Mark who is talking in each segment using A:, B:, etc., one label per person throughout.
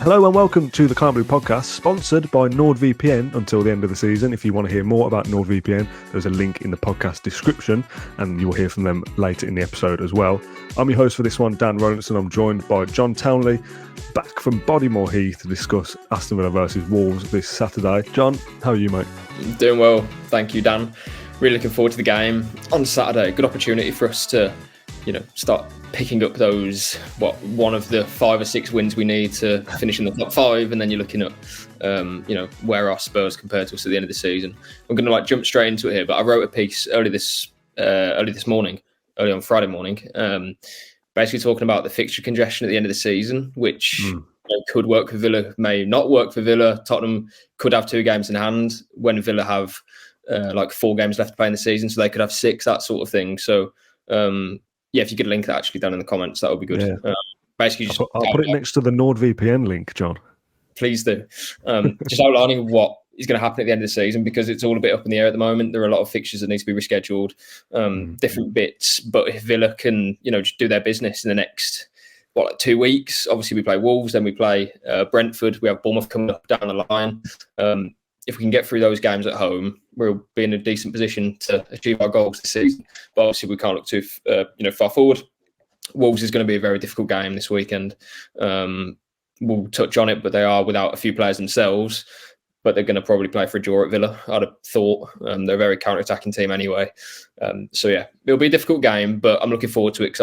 A: Hello and welcome to the Can't Blue podcast, sponsored by NordVPN until the end of the season. If you want to hear more about NordVPN, there's a link in the podcast description and you will hear from them later in the episode as well. I'm your host for this one, Dan Rolinson. I'm joined by John Townley, back from Bodymoor Heath to discuss Aston Villa versus Wolves this Saturday. John, how are you, mate?
B: Doing well, thank you, Dan. Really looking forward to the game on Saturday. Good opportunity for us to, start picking up those, one of the 5 or 6 wins we need to finish in the top 5, and then you're looking at, where our Spurs compared to us at the end of the season. I'm going to jump straight into it here, but I wrote a piece early on Friday morning, basically talking about the fixture congestion at the end of the season, which could work for Villa, may not work for Villa. Tottenham could have 2 games in hand when Villa have 4 games left to play in the season, so they could have 6, that sort of thing. So, if you could link that actually down in the comments, that would be good.
A: Yeah.
B: Basically, just
A: I'll put it next to the NordVPN link, John.
B: Please do. Just outlining what is going to happen at the end of the season, because it's all a bit up in the air at the moment. There are a lot of fixtures that need to be rescheduled, different bits. But if Villa can, just do their business in the next 2 weeks, obviously we play Wolves, then we play Brentford. We have Bournemouth coming up down the line. If we can get through those games at home, we'll be in a decent position to achieve our goals this season. But obviously, we can't look too far forward. Wolves is going to be a very difficult game this weekend. We'll touch on it, but they are without a few players themselves. But they're going to probably play for a draw at Villa, I'd have thought. They're a very counter-attacking team anyway. It'll be a difficult game, but I'm looking forward to it because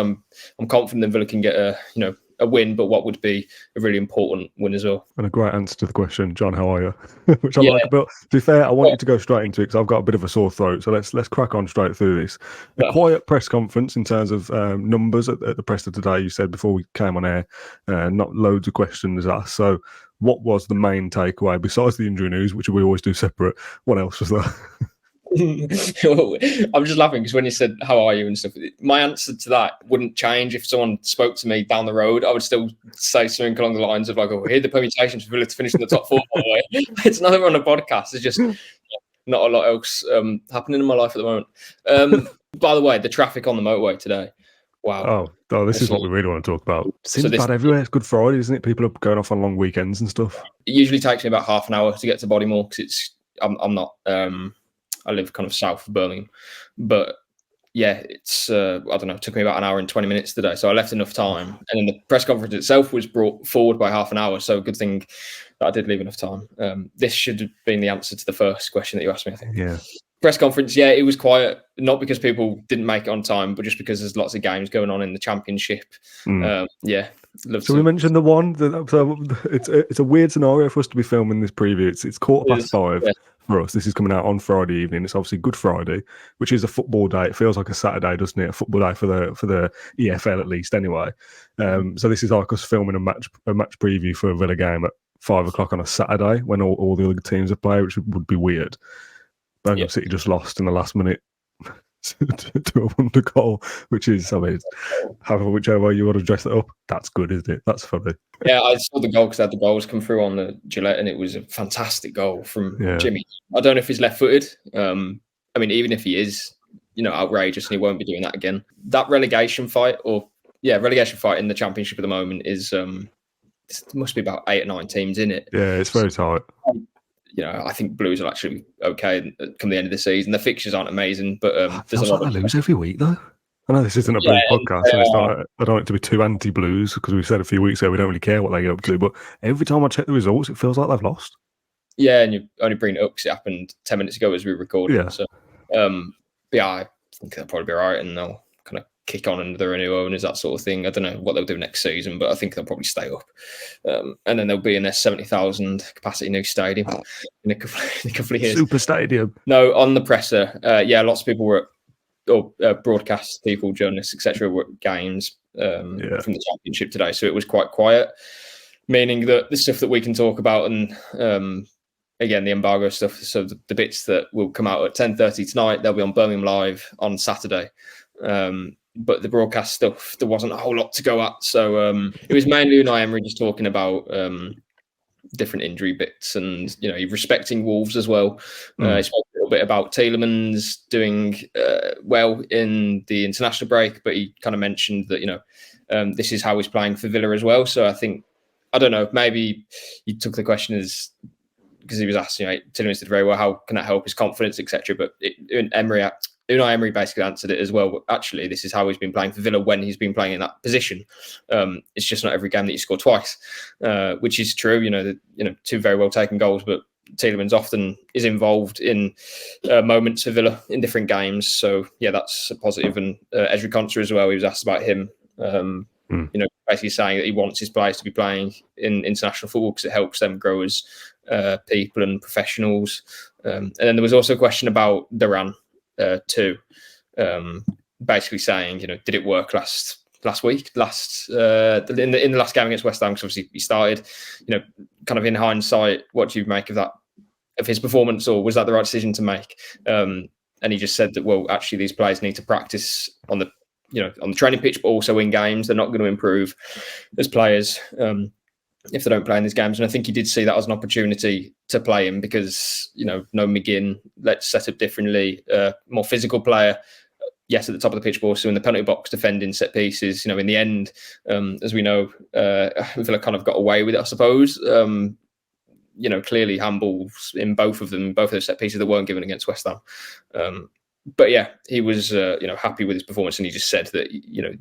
B: I'm confident that Villa can get a win, but what would be a really important win as well.
A: And a great answer to the question, John, how are you? Which I like about. To be fair, I want you to go straight into it because I've got a bit of a sore throat. So let's crack on straight through this. A quiet press conference in terms of numbers at the press of today. You said before we came on air, not loads of questions asked. So what was the main takeaway besides the injury news, which we always do separate? What else was there?
B: I'm just laughing because when you said how are you and stuff, my answer to that wouldn't change if someone spoke to me down the road. I would still say something along the lines of here the permutations for Villa to finish in the top 4, by the way. It's neither on a podcast. It's just not a lot else happening in my life at the moment. By the way, the traffic on the motorway today, wow.
A: Oh, this is what we really want to talk about. Seems bad everywhere. It's Good Friday, isn't it? People are going off on long weekends and stuff.
B: It usually takes me about half an hour to get to Bodymoor because I'm not I live kind of south of Birmingham, but it's I don't know. It took me about an hour and 20 minutes today, so I left enough time. And then the press conference itself was brought forward by half an hour, so good thing that I did leave enough time. This should have been the answer to the first question that you asked me, I think.
A: Yeah.
B: Press conference, it was quiet, not because people didn't make it on time, but just because there's lots of games going on in the Championship.
A: So we mentioned the one that it's a weird scenario for us to be filming this preview. It's 5:15. Yeah. For us, this is coming out on Friday evening. It's obviously Good Friday, which is a football day. It feels like a Saturday, doesn't it? A football day for the EFL at least, anyway. So this is like us filming a match preview for a Villa game at 5:00 on a Saturday when all the other teams are playing, which would be weird. Birmingham City just lost in the last minute to a wonder goal, which is, however, whichever way you want to dress it up, that's good, isn't it? That's funny.
B: Yeah, I saw the goal because I had the goals come through on the Gillette, and it was a fantastic goal from Jimmy. I don't know if he's left-footed. Even if he is, outrageous, and he won't be doing that again. That relegation fight in the Championship at the moment is, it must be about 8 or 9 teams in it.
A: Yeah, it's very tight.
B: I think Blues are actually okay come the end of the season. The fixtures aren't amazing, but
A: there's a lot of lose every week, though. I know this isn't a Blues podcast, and I don't want it to be too anti-Blues because we said a few weeks ago we don't really care what they get up to. But every time I check the results, it feels like they've lost.
B: Yeah, and you only bring it up because it happened 10 minutes ago as we recorded.
A: Yeah.
B: So, I think they'll probably be all right, and they'll kind of kick on under their new owners, that sort of thing. I don't know what they'll do next season, but I think they'll probably stay up. And then they'll be in their 70,000 capacity new stadium in a couple of years.
A: Super stadium.
B: No, on the presser, lots of people were broadcast people, journalists, etc., were at games from the Championship today. So it was quite quiet, meaning that the stuff that we can talk about and again, the embargo stuff, so the bits that will come out at 10:30 tonight, they'll be on Birmingham Live on Saturday. But the broadcast stuff, there wasn't a whole lot to go at. So it was mainly Unai Emery just talking about different injury bits and, respecting Wolves as well. He spoke a little bit about Tielemans doing well in the international break, but he kind of mentioned that, this is how he's playing for Villa as well. So I think I don't know. Maybe he took the question as because he was asked, Tielemans did very well. How can that help his confidence, etc. But Unai Emery basically answered it as well. But actually, this is how he's been playing for Villa when he's been playing in that position. It's just not every game that you score twice, which is true. Two very well taken goals, but Tielemans often is involved in moments for Villa in different games. So yeah, that's a positive. And Ezri Konsa as well. He was asked about him. Basically saying that he wants his players to be playing in international football because it helps them grow as people and professionals. And then there was also a question about Duran too, basically saying, did it work last week, in the last game against West Ham? Because obviously he started, kind of in hindsight, what do you make of his performance, or was that the right decision to make? And he just said that, well, actually these players need to practice on the training pitch, but also in games. They're not going to improve as players if they don't play in these games. And I think he did see that as an opportunity to play him because, no McGinn, let's set up differently, more physical player. Yes, at the top of the pitch, but also in the penalty box, defending set pieces. In the end, as we know, Villa kind of got away with it, I suppose. Clearly handballs in both of those set pieces that weren't given against West Ham. But yeah, he was happy with his performance, and he just said that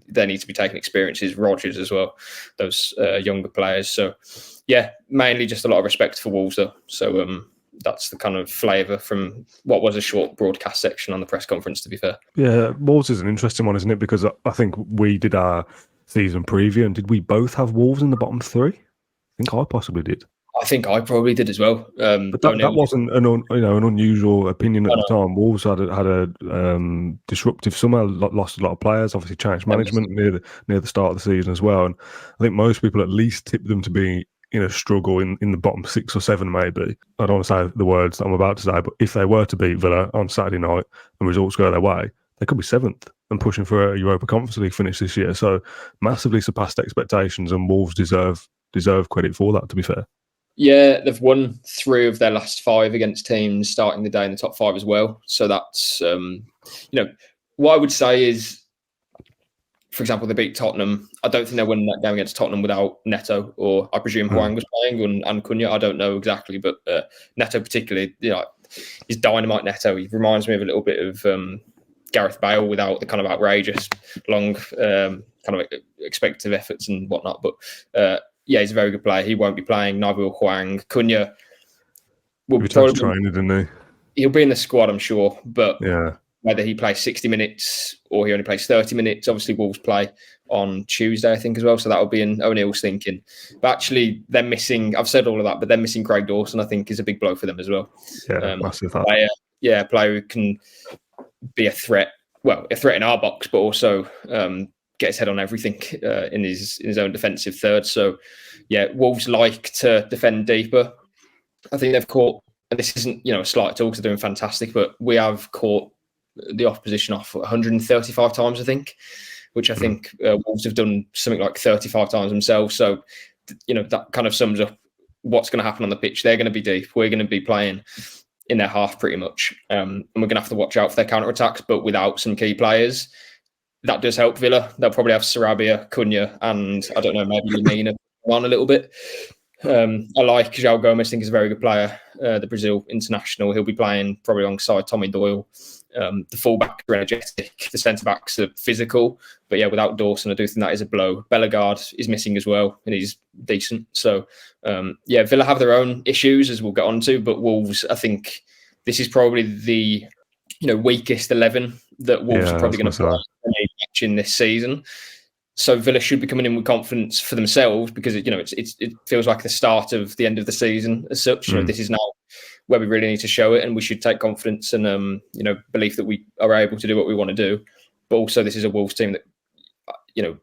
B: there need to be taking experiences. Rodgers as well, those younger players. So yeah, mainly just a lot of respect for Wolves though. So that's the kind of flavour from what was a short broadcast section on the press conference. To be fair,
A: yeah, Wolves is an interesting one, isn't it? Because I think we did our season preview, and did we both have Wolves in the bottom three? I think I possibly did.
B: I think I probably did as well.
A: But that wasn't an unusual opinion at the time. Wolves had a disruptive summer, lost a lot of players, obviously changed management near the start of the season as well. And I think most people at least tipped them to be in a struggle in the bottom 6 or 7 maybe. I don't want to say the words that I'm about to say, but if they were to beat Villa on Saturday night and results go their way, they could be 7th and pushing for a Europa Conference League finish this year. So massively surpassed expectations, and Wolves deserve credit for that, to be fair.
B: Yeah, they've won 3 of their last 5 against teams starting the day in the top 5 as well. So that's, what I would say is, for example, they beat Tottenham. I don't think they're winning that game against Tottenham without Neto, or I presume Hwang was playing, and Cunha. I don't know exactly, but Neto particularly, he's dynamite Neto. He reminds me of a little bit of Gareth Bale without the kind of outrageous, long, kind of expected efforts and whatnot. But yeah, he's a very good player. He won't be playing. Neither will Hwang. Cunha will
A: probably trained, didn't he?
B: He'll be in the squad, I'm sure. But
A: yeah,
B: whether he plays 60 minutes or he only plays 30 minutes, obviously Wolves play on Tuesday, I think, as well. So that will be in O'Neill's thinking. But actually, they're missing. I've said all of that, but they're missing Craig Dawson. I think is a big blow for them as well.
A: Yeah, massive.
B: A player who can be a threat. Well, a threat in our box, but also get his head on everything in his own defensive third. So, yeah, Wolves like to defend deeper. I think they've caught, and this isn't a slight at all because they're doing fantastic, but we have caught the opposition off 135 times, I think, which I think Wolves have done something like 35 times themselves. So, that kind of sums up what's going to happen on the pitch. They're going to be deep. We're going to be playing in their half pretty much. And we're going to have to watch out for their counter-attacks, but without some key players. That does help Villa. They'll probably have Sarabia, Cunha, and I don't know, maybe Lemina on a little bit. I like João Gomes. I think he's a very good player. The Brazil international. He'll be playing probably alongside Tommy Doyle. The fullbacks are energetic. The centre backs are physical. But yeah, without Dawson, I do think that is a blow. Bellegarde is missing as well, and he's decent. So yeah, Villa have their own issues, as we'll get on to. But Wolves, I think this is probably the weakest 11 that Wolves are probably going to play in this season. So Villa should be coming in with confidence for themselves because it feels like the start of the end of the season as such. This is now where we really need to show it, and we should take confidence and belief that we are able to do what we want to do. But also, this is a Wolves team that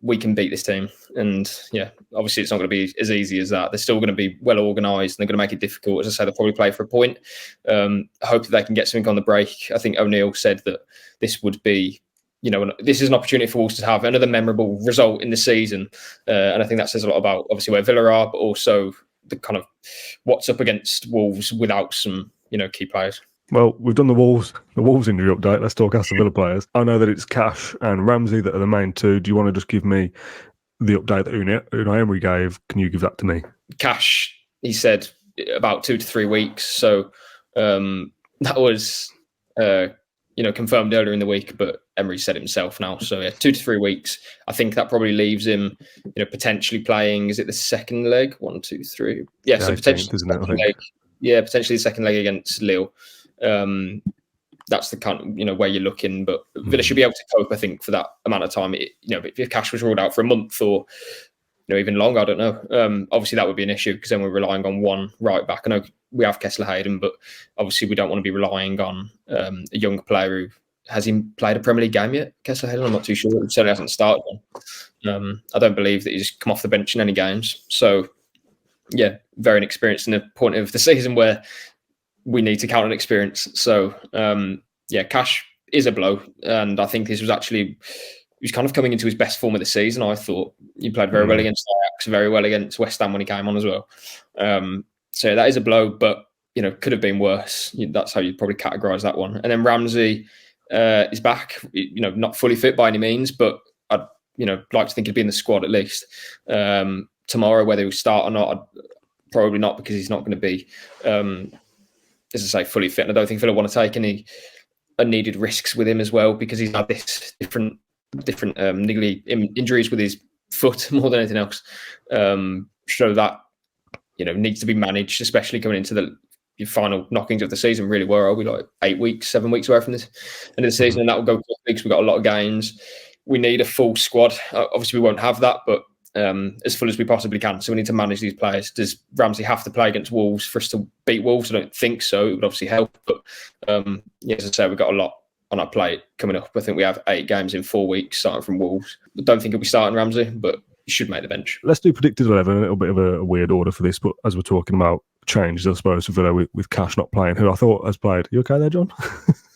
B: we can beat this team, and yeah, obviously it's not going to be as easy as that. They're still going to be well organised, and they're going to make it difficult. As I say, they'll probably play for a point. I hope that they can get something on the break. I think O'Neill said that this would be. This is an opportunity for Wolves to have another memorable result in the season. And I think that says a lot about obviously where Villa are, but also the kind of what's up against Wolves without some, key players.
A: Well, we've done the Wolves injury update. Let's talk Aston Villa players. I know that it's Cash and Ramsey that are the main two. Do you want to just give me the update that Unai Emery gave? Can you give that to me?
B: Cash, he said about 2 to 3 weeks. So that was confirmed earlier in the week, but Emery said it himself now. So 2 to 3 weeks. I think that probably leaves him, potentially playing. Is it the second leg? 1, 2, 3. Yeah, so potentially the second leg. Yeah, potentially the second leg against Lille. That's the kind of, where you're looking. But Villa should be able to cope, I think, for that amount of time. If Cash was ruled out for a month or even longer, I don't know. Obviously, that would be an issue because then we're relying on one right back. I know we have Kessler Hayden, but obviously we don't want to be relying on a young player who has he played a Premier League game yet. Kessler Hayden, I'm not too sure. He certainly hasn't started one. I don't believe that he's come off the bench in any games. So yeah, very inexperienced in a point of the season where we need to count on experience. So Cash is a blow, and I think this was actually. He was kind of coming into his best form of the season. I thought he played very well against Ajax, very well against West Ham when he came on as well. So that is a blow, but could have been worse. That's how you'd probably categorise that one. And then Ramsey is back. Not fully fit by any means, but I'd like to think he'd be in the squad at least tomorrow. Whether he'll start or not, probably not, because he's not going to be, as I say, fully fit. And I don't think Villa want to take any unneeded risks with him as well, because he's had this different niggly injuries with his foot more than anything else. So that needs to be managed, especially coming into the final knockings of the season. Really, where are we, like 8 weeks, 7 weeks away from this end of the season, and that will go quickly because we've got a lot of games. We need a full squad. Obviously, we won't have that, but as full as we possibly can. So we need to manage these players. Does Ramsey have to play against Wolves for us to beat Wolves? I don't think so. It would obviously help, but as I say, we've got a lot on our plate coming up. I think we have 8 games in 4 weeks starting from Wolves. I don't think he'll be starting Ramsey, but he should make the bench.
A: Let's do predicted 11, a little bit of a weird order for this, but as we're talking about changes, I suppose, for Villa with Cash not playing, who I thought has played. You okay there, John?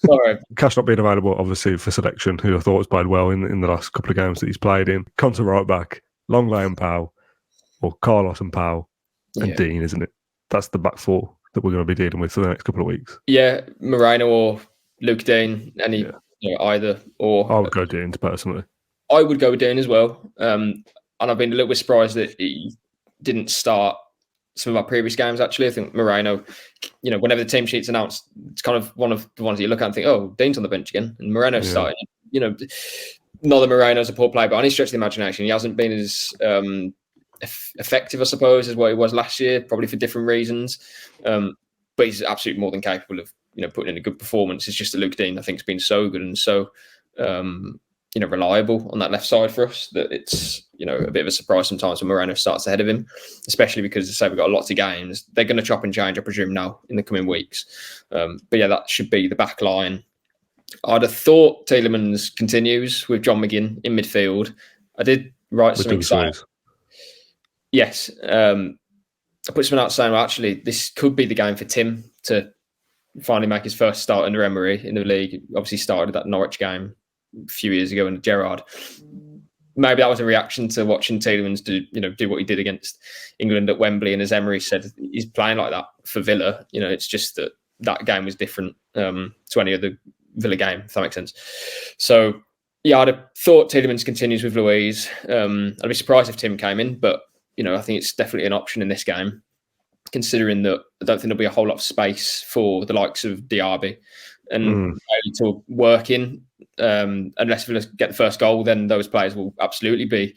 B: Sorry.
A: Cash not being available, obviously, for selection, who I thought has played well in the last couple of games that he's played in. Conte right back, Longley and Powell, or Carlos and Powell, and Dean, isn't it? That's the back four that we're going to be dealing with for the next couple of weeks.
B: Yeah, Moreno or Luke Dean, either or.
A: I would go Dean personally.
B: I would go with Dean as well. And I've been a little bit surprised that he didn't start some of our previous games, actually. I think Moreno, whenever the team sheet's announced, it's kind of one of the ones that you look at and think, oh, Dean's on the bench again. And Moreno's starting. Not that Moreno's a poor player, but on any stretch of the imagination, he hasn't been as effective, I suppose, as what he was last year, probably for different reasons. But he's absolutely more than capable of, putting in a good performance. It's just that Luke Dean, I think, has been so good and so, reliable on that left side for us that it's, a bit of a surprise sometimes when Moreno starts ahead of him, especially because, as I say, we've got lots of games. They're going to chop and change, I presume, now in the coming weeks. But that should be the back line. I'd have thought Tielemans continues with John McGinn in midfield. I did write something saying, yes, I put something out saying, well, actually, this could be the game for Tim to finally make his first start under Emery in the league. Obviously started that Norwich game a few years ago under Gerrard. Maybe that was a reaction to watching Tielemans do what he did against England at Wembley. And as Emery said, he's playing like that for Villa. It's just that game was different to any other Villa game, if that makes sense. So, I'd have thought Tielemans continues with Luiz. I'd be surprised if Tim came in, but, I think it's definitely an option in this game, considering that I don't think there'll be a whole lot of space for the likes of Diaby and to work in. Unless Villa get the first goal, then those players will absolutely be,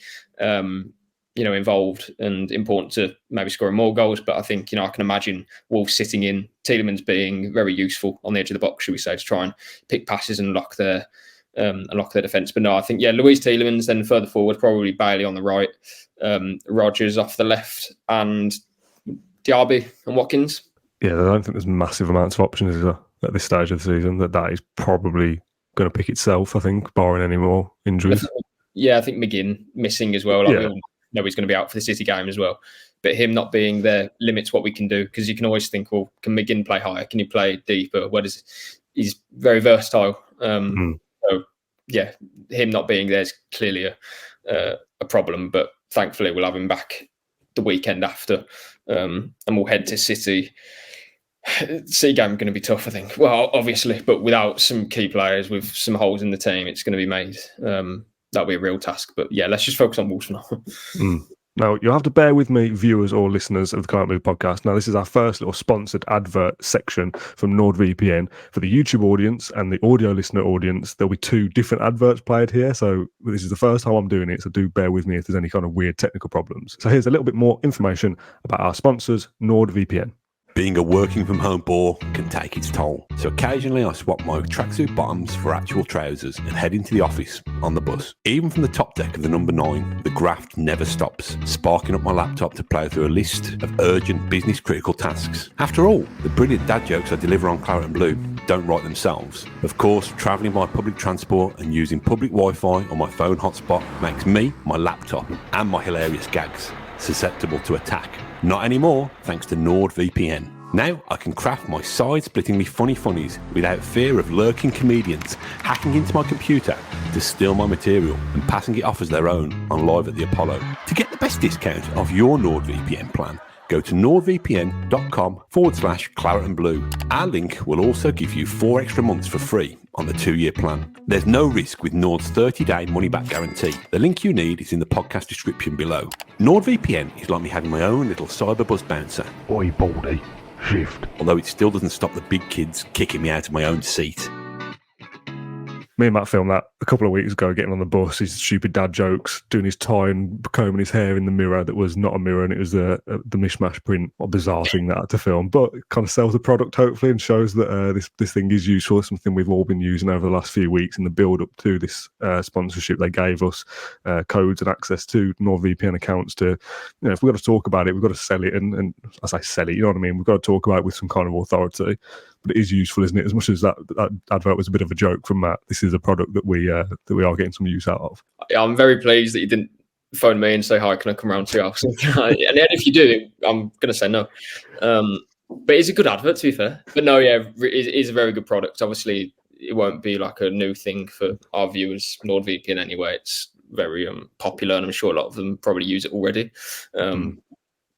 B: involved and important to maybe scoring more goals. But I think, I can imagine Wolves sitting in, Tielemans being very useful on the edge of the box, should we say, to try and pick passes and lock their defence. But no, I think, Luiz Tielemans, then further forward, probably Bailey on the right, Rodgers off the left, and Diaby and Watkins. Yeah, I don't think there's massive amounts of options, is there, at this stage of the season. That is probably going to pick itself, I think, barring any more injuries. Yeah, I think McGinn missing as well. We all know he's going to be out for the City game as well. But him not being there limits what we can do, because you can always think, well, can McGinn play higher? Can he play deeper? He's very versatile. So, him not being there is clearly a problem. But thankfully, we'll have him back the weekend after. And we'll head to City. City game going to be tough, I think. Well, obviously, but without some key players, with some holes in the team, it's going to be made. That'll be a real task. But let's just focus on Wolves for now.
A: Now, you'll have to bear with me, viewers or listeners of the Claret Move podcast. Now, this is our first little sponsored advert section from NordVPN. For the YouTube audience and the audio listener audience, there'll be 2 different adverts played here. So this is the first time I'm doing it, so do bear with me if there's any kind of weird technical problems. So here's a little bit more information about our sponsors, NordVPN.
C: Being a working from home bore can take its toll, so occasionally I swap my tracksuit bottoms for actual trousers and head into the office on the bus. Even from the top deck of the number 9, the graft never stops, sparking up my laptop to plough through a list of urgent business critical tasks. After all, the brilliant dad jokes I deliver on Claret and Blue don't write themselves. Of course, travelling by public transport and using public Wi-Fi on my phone hotspot makes me, my laptop and my hilarious gags susceptible to attack. Not anymore, thanks to NordVPN. Now I can craft my side-splittingly funny funnies without fear of lurking comedians hacking into my computer to steal my material and passing it off as their own on Live at the Apollo. To get the best discount of your NordVPN plan, go to nordvpn.com/Claret and Blue. Our link will also give you 4 extra months for free on the 2-year plan. There's no risk with Nord's 30-day money-back guarantee. The link you need is in the podcast description below. NordVPN is like me having my own little cyber bus bouncer.
D: Oi, Baldy, shift.
C: Although it still doesn't stop the big kids kicking me out of my own seat.
A: Me and Matt filmed that a couple of weeks ago, getting on the bus, his stupid dad jokes, doing his tie and combing his hair in the mirror that was not a mirror, and it was the mishmash print. What a bizarre thing that to film, but it kind of sells the product hopefully and shows that this thing is useful, something we've all been using over the last few weeks in the build up to this sponsorship. They gave us codes and access to NordVPN accounts to, if we've got to talk about it, we've got to sell it, and I say sell it, you know what I mean? We've got to talk about it with some kind of authority. But it is useful, isn't it? As much as that advert was a bit of a joke from Matt, this is a product that we are getting some use out of.
B: I'm very pleased that you didn't phone me and say, hi, can I come around to your house? And if you do, I'm going to say no. But it's a good advert, to be fair. But no, yeah, it is a very good product. Obviously, it won't be like a new thing for our viewers, NordVPN anyway. It's very popular, and I'm sure a lot of them probably use it already. But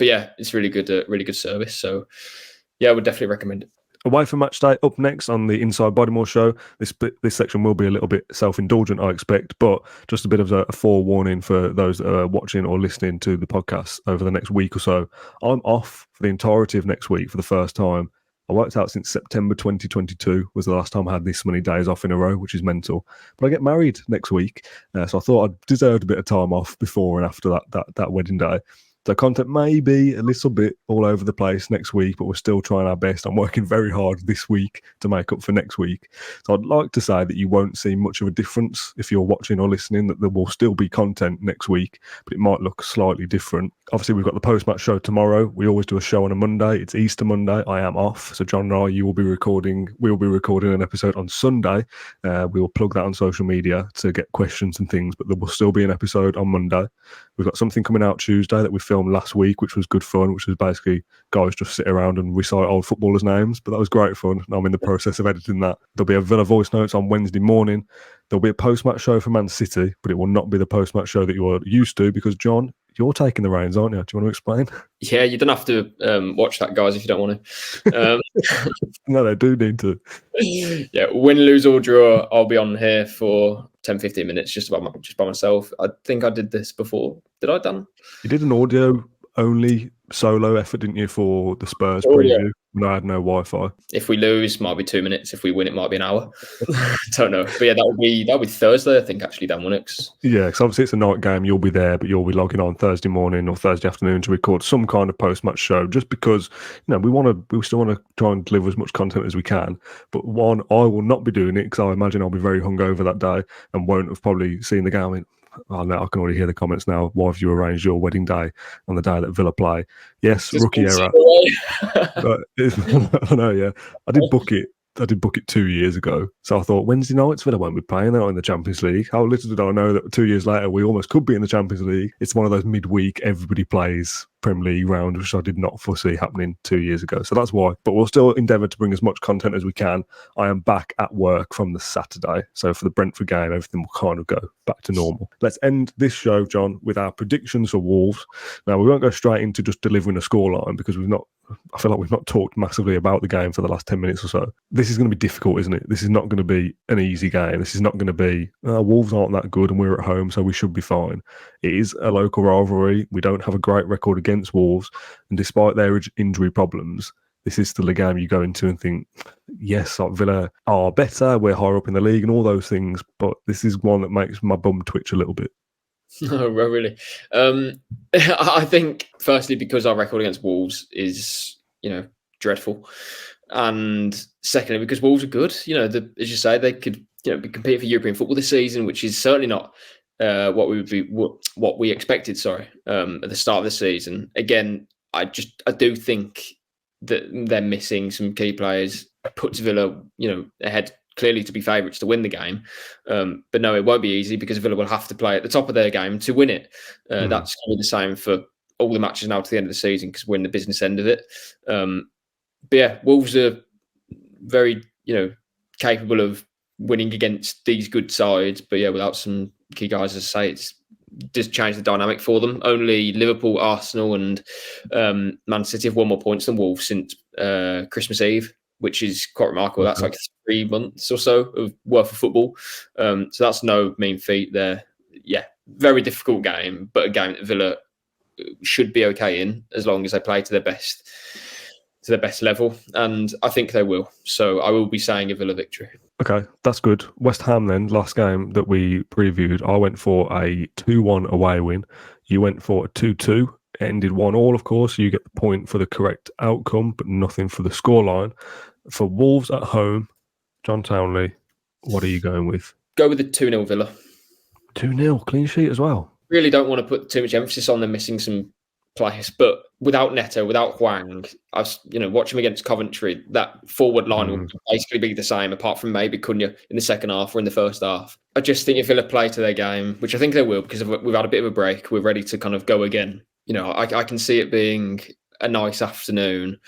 B: yeah, it's really good service. So yeah, I would definitely recommend it.
A: Away from match day, up next on the Inside Bodymoor show. This section will be a little bit self-indulgent, I expect, but just a bit of a forewarning for those that are watching or listening to the podcast over the next week or so. I'm off for the entirety of next week for the first time. I worked out since September 2022 was the last time I had this many days off in a row, which is mental. But I get married next week, so I thought I deserved a bit of time off before and after that wedding day. So content may be a little bit all over the place next week, but we're still trying our best. I'm working very hard this week to make up for next week. So I'd like to say that you won't see much of a difference if you're watching or listening, that there will still be content next week, but it might look slightly different. Obviously, we've got the post-match show tomorrow. We always do a show on a Monday. It's Easter Monday. I am off. So John and I, we'll be recording an episode on Sunday. We will plug that on social media to get questions and things, but there will still be an episode on Monday. We've got something coming out Tuesday that we filmed last week, which was good fun, which was basically guys just sit around and recite old footballers' names, but that was great fun. I'm in the process of editing that. There'll be a Villa voice notes on Wednesday morning. There'll be a post-match show for Man City, but it will not be the post-match show that you're used to because, John, you're taking the reins, aren't you? Do you want to explain?
B: Yeah, you don't have to watch that, guys, if you don't want to.
A: No, they do need to.
B: Yeah, win, lose or draw, I'll be on here for 10-15 minutes just by myself. I think I did this before. Did I, Dan?
A: You did an audio only solo effort, didn't you, for the Spurs preview? Yeah. When I had no Wi-Fi.
B: If we lose, might be 2 minutes. If we win, it might be an hour. Don't know. But yeah, that'll be Thursday, I think, actually, Dan, won't it?
A: Yeah, because obviously it's a night game. You'll be there, but you'll be logging on Thursday morning or Thursday afternoon to record some kind of post-match show. Just because we still want to try and deliver as much content as we can. But one, I will not be doing it because I imagine I'll be very hungover that day and won't have probably seen the game. I can already hear the comments now. Why have you arranged your wedding day on the day that Villa play? Yes, just rookie error. I know, yeah. I did book it 2 years ago. So I thought Wednesday nights Villa won't be playing. They're not in the Champions League. How little did I know that 2 years later we almost could be in the Champions League. It's one of those midweek everybody plays Premier League round, which I did not foresee happening 2 years ago. So that's why. But we'll still endeavour to bring as much content as we can. I am back at work from the Saturday. So for the Brentford game, everything will kind of go back to normal. Let's end this show, John, with our predictions for Wolves. Now, we won't go straight into just delivering a scoreline because I feel like we've not talked massively about the game for the last 10 minutes or so. This is going to be difficult, isn't it? This is not going to be an easy game. This is not going to be, Wolves aren't that good and we're at home, so we should be fine. It is a local rivalry. We don't have a great record against Wolves. And despite their injury problems, this is still a game you go into and think, yes, Villa are better, we're higher up in the league and all those things, but this is one that makes my bum twitch a little bit.
B: No, really. I think, firstly, because our record against Wolves is, dreadful. And secondly, because Wolves are good. As you say, they could, be competing for European football this season, which is certainly not what we expected, at the start of the season. Again, I do think that they're missing some key players, puts Villa, ahead clearly to be favourites to win the game. But no, it won't be easy because Villa will have to play at the top of their game to win it. That's going to be the same for all the matches now to the end of the season because we're in the business end of it. But yeah, Wolves are very, capable of winning against these good sides. But yeah, without some key guys, as I say, it's just changed the dynamic for them. Only Liverpool, Arsenal and Man City have won more points than Wolves since Christmas Eve, which is quite remarkable. That's like 3 months or so of worth of football. So that's no mean feat there. Yeah, very difficult game, but a game that Villa should be okay in as long as they play to their best level. And I think they will. So I will be saying a Villa victory.
A: Okay, that's good. West Ham then, last game that we previewed, I went for a 2-1 away win. You went for a 2-2. It ended 1-1, of course. You get the point for the correct outcome, but nothing for the scoreline. For Wolves at home, John Townley, what are you going with?
B: Go with the 2-0 Villa.
A: 2-0, clean sheet as well.
B: Really don't want to put too much emphasis on them missing some players, but without Neto, without Hwang, watching him against Coventry, that forward line will basically be the same, apart from maybe Cunha in the second half or in the first half. I just think if Villa play to their game, which I think they will, because we've had a bit of a break, we're ready to kind of go again. I can see it being a nice afternoon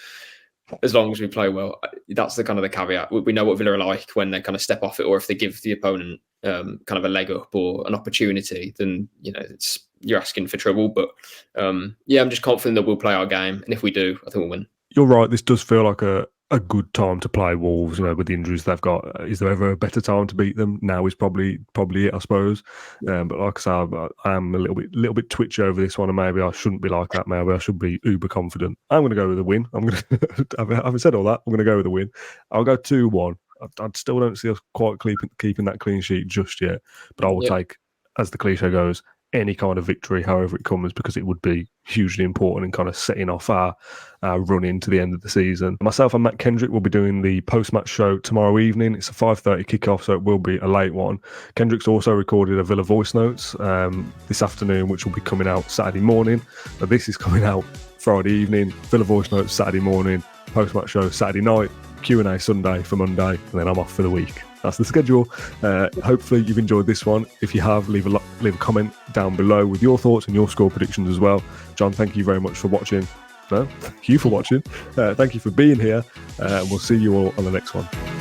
B: as long as we play well. That's the kind of the caveat. We know what Villa are like when they kind of step off it, or if they give the opponent kind of a leg up or an opportunity, then you're asking for trouble. But I'm just confident that we'll play our game, and if we do, I think we'll win.
A: You're right. This does feel like a good time to play Wolves. With the injuries they've got, is there ever a better time to beat them? Now is probably it, I suppose. But like I say, I'm a little bit twitchy over this one, and maybe I shouldn't be like that. Maybe I should be uber confident. I'm going to go with a win. Having said all that, I'm going to go with a win. I'll go 2-1. I still don't see us quite keeping that clean sheet just yet, but I will take, as the cliche goes, any kind of victory, however it comes, because it would be hugely important in kind of setting off our run into the end of the season. Myself and Matt Kendrick will be doing the post-match show tomorrow evening. It's a 5:30 kickoff, so it will be a late one. Kendrick's also recorded a Villa voice notes this afternoon, which will be coming out Saturday morning. So this is coming out Friday evening, Villa voice notes Saturday morning, post-match show Saturday night, Q&A Sunday for Monday, and then I'm off for the week. That's the schedule. Hopefully you've enjoyed this one. If you have, leave a comment down below with your thoughts and your score predictions as well. John, thank you very much for watching. No, thank you for watching. Thank you for being here. We'll see you all on the next one.